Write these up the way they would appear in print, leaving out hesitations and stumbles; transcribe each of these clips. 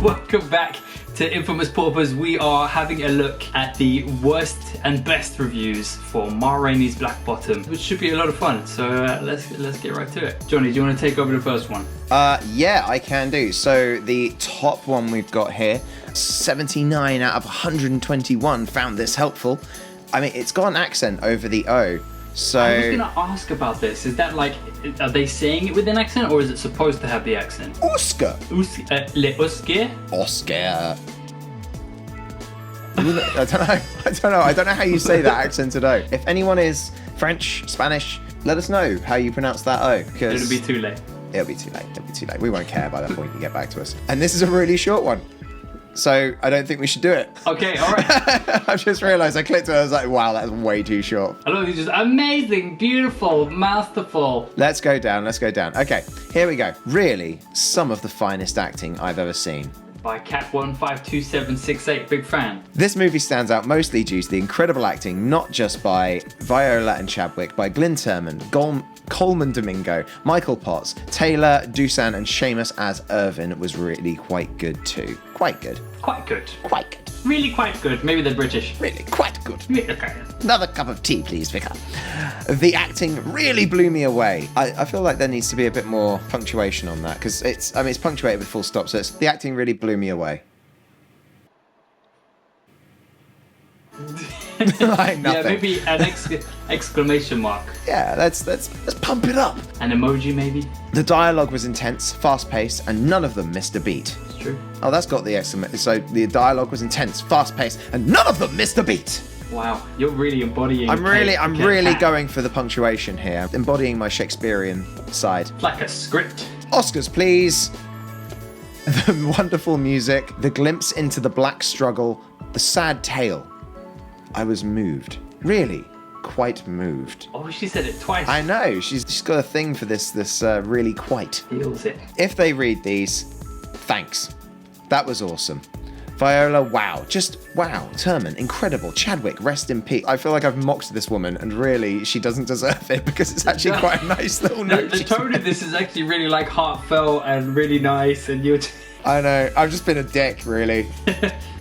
Welcome back to Infamous Paupers. We are having a look at the worst and best reviews for Ma Rainey's Black Bottom, which should be a lot of fun. So let's get right to it. Johnny, do you want to take over the first one? Yeah, I can do. So the top one we've got here, 79 out of 121 found this helpful. I mean, it's got an accent over the O. So I was going to ask about this. Is that like, are they saying it with an accent, or is it supposed to have the accent? Oscar. Le Oscar? Oscar. I don't know how you say that accented O. If anyone is French, Spanish, let us know how you pronounce that O. Because It'll be too late. It'll be too late. It'll be too late. We won't care by that point. You get back to us. And this is a really short one. So I don't think we should do it. Okay, all right. I've just realised I clicked it and I was like, wow, that's way too short. I love it. Just amazing, beautiful, masterful. Let's go down. Okay, here we go. Really, some of the finest acting I've ever seen. By Cat152768, big fan. This movie stands out mostly due to the incredible acting, not just by Viola and Chadwick, by Glyn Turman, Coleman Domingo, Michael Potts, Taylor, Dusan, and Seamus as Irvin was really quite good too. Quite good. Quite good. Quite good. Really quite good. Maybe they're British. Really quite good. Okay. Another cup of tea, please, Vicar. The acting really blew me away. I feel like there needs to be a bit more punctuation on that, because it's punctuated with full stop, so the acting really blew me away. Like nothing. Yeah, maybe an exclamation mark. Yeah, let's pump it up. An emoji, maybe. The dialogue was intense, fast-paced, and none of them missed a beat. It's true. Oh, that's got the exclamation. So the dialogue was intense, fast-paced, and none of them missed a beat. Wow, you're really embodying. I'm really going for the punctuation here, embodying my Shakespearean side. Like a script. Oscars, please. The wonderful music, the glimpse into the black struggle, the sad tale. I was moved. Really, quite moved. Oh, she said it twice. I know. She's got a thing for this really quite. Feels it. If they read these, thanks. That was awesome. Viola, wow. Just wow. Turman, incredible. Chadwick, rest in peace. I feel like I've mocked this woman, and really, she doesn't deserve it, because it's actually quite a nice little note. The tone of this is actually really like heartfelt and really nice, and you're... I know. I've just been a dick, really.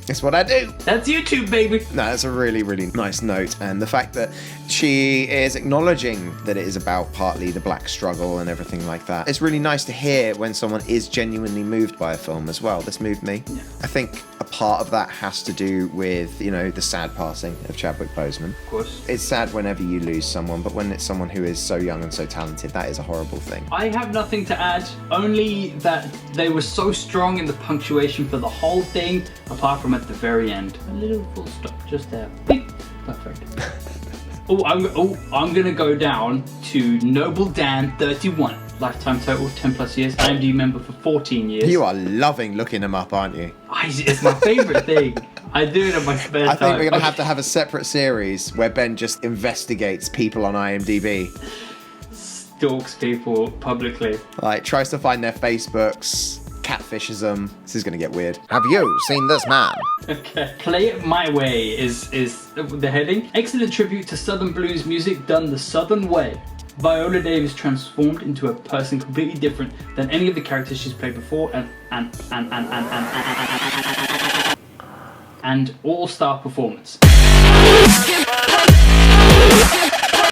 It's what I do. That's YouTube, baby. No, that's a really, really nice note. And the fact that she is acknowledging that it is about partly the black struggle and everything like that. It's really nice to hear when someone is genuinely moved by a film as well. This moved me. Yeah. I think a part of that has to do with, the sad passing of Chadwick Boseman. Of course. It's sad whenever you lose someone, but when it's someone who is so young and so talented, that is a horrible thing. I have nothing to add, only that they were so strong in the punctuation for the whole thing, apart from at the very end. A little full stop just there. Beep. Perfect. I'm gonna go down to Noble Dan 31. Lifetime total 10 plus years. IMDb member for 14 years. You are loving looking them up, aren't you? It's my favourite thing. I do it in my spare time. I think we're gonna have to have a separate series where Ben just investigates people on IMDb. Stalks people publicly. Like tries to find their Facebooks. Catfishes them. This is gonna get weird. Have you seen this man? Okay. Play It My Way is the heading. Excellent tribute to Southern blues music done the Southern way. Viola Davis transformed into a person completely different than any of the characters she's played before, and all-star performance.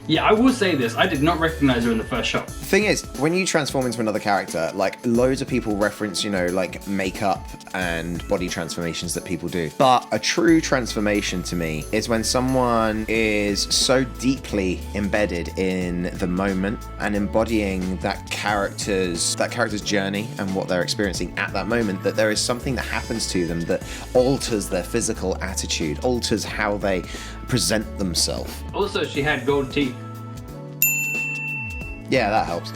Yeah, I will say this. I did not recognize her in the first shot. The thing is, when you transform into another character, like loads of people reference, like makeup and body transformations that people do. But a true transformation to me is when someone is so deeply embedded in the moment and embodying that character's journey and what they're experiencing at that moment, that there is something that happens to them that alters their physical attitude, alters how they present themselves. Also, she had gold teeth. Yeah, that helps.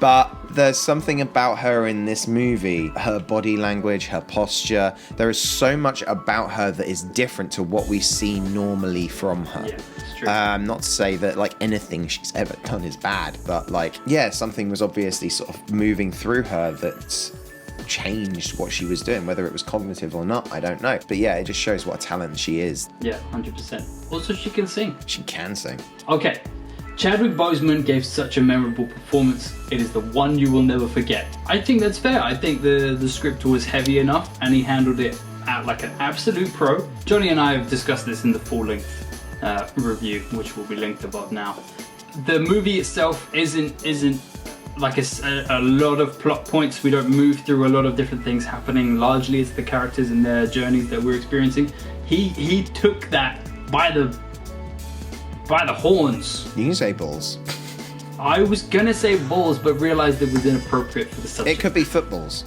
But there's something about her in this movie, her body language, her posture. There is so much about her that is different to what we see normally from her. Yeah, it's true. Not to say that anything she's ever done is bad, but something was obviously sort of moving through her that changed what she was doing, whether it was cognitive or not, I don't know. But yeah, it just shows what a talent she is. Yeah, 100%. Also, she can sing. She can sing. Okay. Chadwick Boseman gave such a memorable performance. It is the one you will never forget. I think that's fair. I think the script was heavy enough and he handled it like an absolute pro. Johnny and I have discussed this in the full-length review, which will be linked above now. The movie itself isn't like a lot of plot points. We don't move through a lot of different things happening. Largely it's the characters and their journeys that we're experiencing. He took that by the horns. You can say balls. I was gonna say balls, but realized it was inappropriate for the subject. It could be footballs.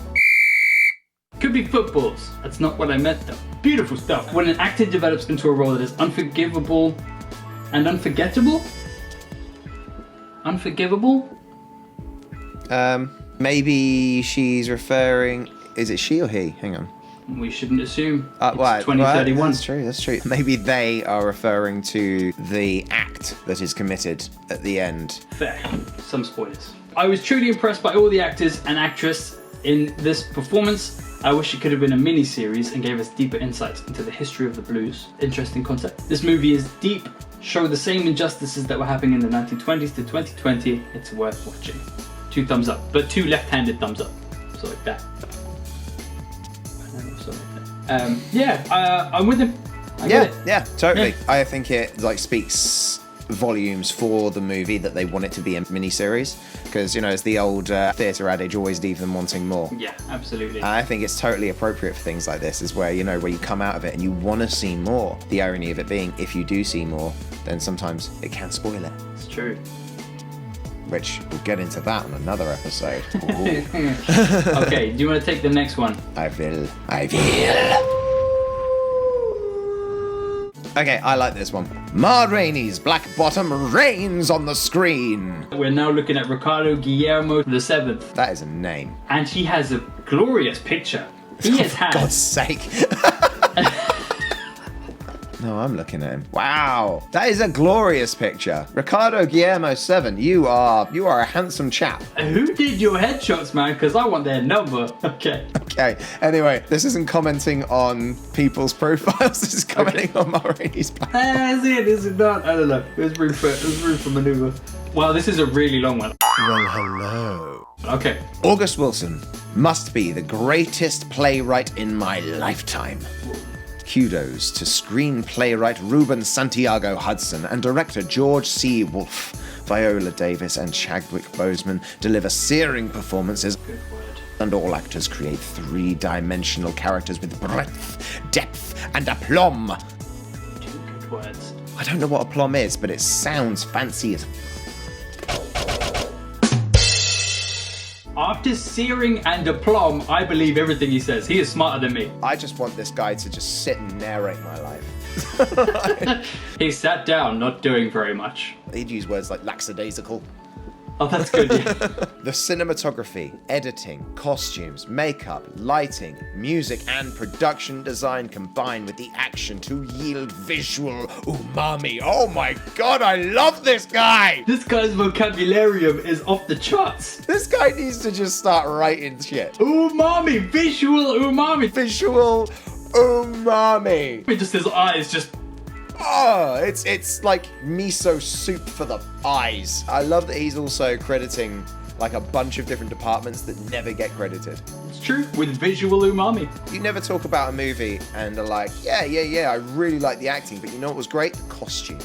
Could be footballs. That's not what I meant though. Beautiful stuff. When an actor develops into a role that is unforgivable and unforgettable? Unforgivable? Maybe she's referring... Is it she or he? Hang on. We shouldn't assume. It's Right, 2031. That's true. Maybe they are referring to the act that is committed at the end. Fair. Some spoilers. I was truly impressed by all the actors and actress in this performance. I wish it could have been a mini-series and gave us deeper insights into the history of the blues. Interesting concept. This movie is deep, show the same injustices that were happening in the 1920s to 2020. It's worth watching. 2 thumbs up, but 2 left-handed thumbs up. So like that. I'm with him. Yeah, totally. Yeah. I think it like speaks volumes for the movie that they want it to be a mini-series, because it's the old theatre adage, always leave them wanting more. Yeah, absolutely. I think it's totally appropriate for things like this, is where where you come out of it and you want to see more. The irony of it being, if you do see more, then sometimes it can spoil it. It's true. Which we'll get into that on another episode. Okay, do you want to take the next one? I will. Okay, I like this one. Ma Rainey's Black Bottom reigns on the screen. We're now looking at Ricardo Guillermo VII. That is a name. And he has a glorious picture. He has had... For God's sake. No, I'm looking at him. Wow, that is a glorious picture. Ricardo Guillermo VII, you are a handsome chap. Who did your headshots, man? Because I want their number. Okay. Okay, anyway, this isn't commenting on people's profiles, this is commenting on Ma Rainey's Black. Is it not? I don't know. There's room for maneuver. Wow, this is a really long one. Well, hello. Okay. August Wilson must be the greatest playwright in my lifetime. Kudos to screen playwright Ruben Santiago Hudson and director George C. Wolfe. Viola Davis and Chadwick Boseman deliver searing performances. Good word. And all actors create 3-dimensional characters with breadth, depth, and aplomb. 2 good words. I don't know what aplomb is, but it sounds fancy as... After searing and aplomb, I believe everything he says. He is smarter than me. I just want this guy to just sit and narrate my life. He sat down, not doing very much. He'd use words like lackadaisical. Oh, that's good, yeah. The cinematography, editing, costumes, makeup, lighting, music, and production design combine with the action to yield visual umami. Oh my god, I love this guy! This guy's vocabularium is off the charts. This guy needs to just start writing shit. Umami, visual umami. Visual umami. Just his eyes just... Oh, it's like miso soup for the eyes. I love that he's also crediting like a bunch of different departments that never get credited. It's true, with visual umami. You never talk about a movie and are like, yeah, I really like the acting, but you know what was great? The costume.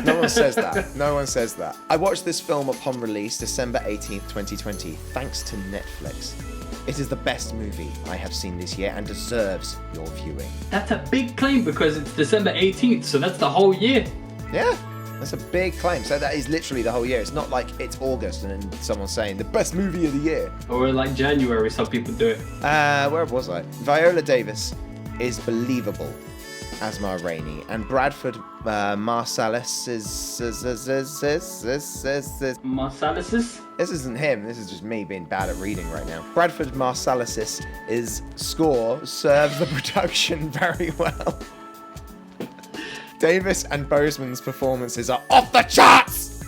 No one says that. No one says that. I watched this film upon release, December 18th, 2020, thanks to Netflix. It is the best movie I have seen this year and deserves your viewing. That's a big claim because it's December 18th, so that's the whole year. Yeah, that's a big claim. So that is literally the whole year. It's not like it's August and then someone's saying the best movie of the year. Or like January, some people do it. Where was I? Viola Davis is believable as Ma Rainey, and Bradford Marsalis is... Marsalis? This isn't him, this is just me being bad at reading right now. Bradford Marsalis' score serves the production very well. Davis and Boseman's performances are off the charts!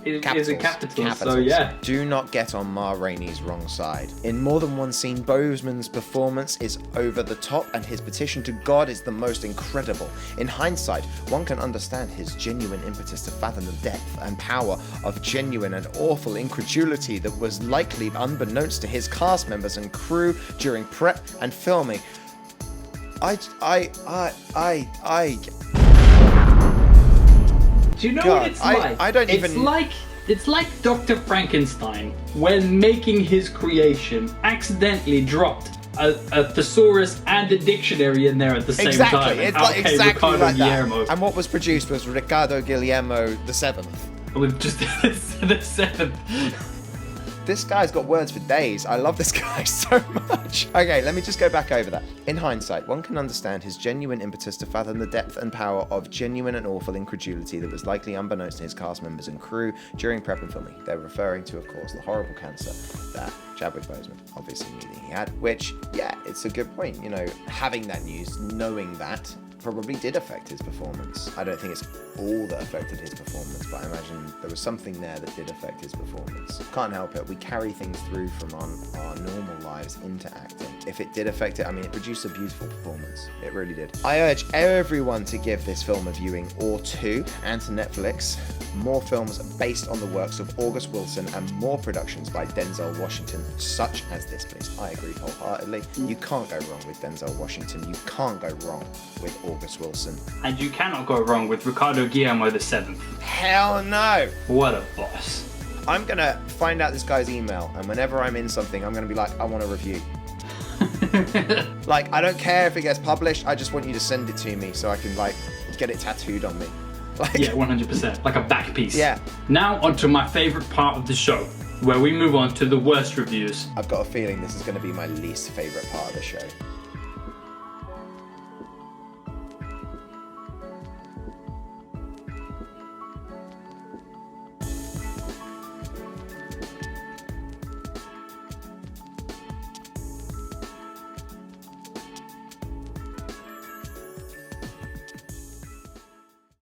is in capitals, so yeah. Do not get on Ma Rainey's wrong side. In more than one scene, Boseman's performance is over the top and his petition to God is the most incredible. In hindsight, one can understand his genuine impetus to fathom the depth and power of genuine and awful incredulity that was likely unbeknownst to his cast members and crew during prep and filming. Do you know what it's like? I don't even... It's like Dr. Frankenstein, when making his creation, accidentally dropped a thesaurus and a dictionary in there at the same time. It's like exactly Ricardo like Guillermo. that. And what was produced was Ricardo Guillermo VII. With just the 7th. This guy's got words for days. I love this guy so much. Okay, let me just go back over that. In hindsight, one can understand his genuine impetus to fathom the depth and power of genuine and awful incredulity that was likely unbeknownst to his cast members and crew during prep and filming. They're referring to, of course, the horrible cancer that Chadwick Boseman obviously knew that he had, which, yeah, it's a good point. You know, having that news, knowing that, probably did affect his performance. I don't think it's all that affected his performance, but I imagine there was something there that did affect his performance. Can't help it. We carry things through from our normal lives into acting. If it did affect it, I mean, it produced a beautiful performance. It really did. I urge everyone to give this film a viewing or two, and to Netflix. More films based on the works of August Wilson and more productions by Denzel Washington, such as this, please. I agree wholeheartedly. You can't go wrong with Denzel Washington. You can't go wrong with August Wilson. And you cannot go wrong with Ricardo Guillermo VII. Hell no! What a boss. I'm gonna find out this guy's email, and whenever I'm in something, I'm gonna be like, I want a review. Like, I don't care if it gets published, I just want you to send it to me so I can, like, get it tattooed on me. Like, yeah, 100%. Like a back piece. Yeah. Now onto my favorite part of the show, where we move on to the worst reviews. I've got a feeling this is gonna be my least favorite part of the show.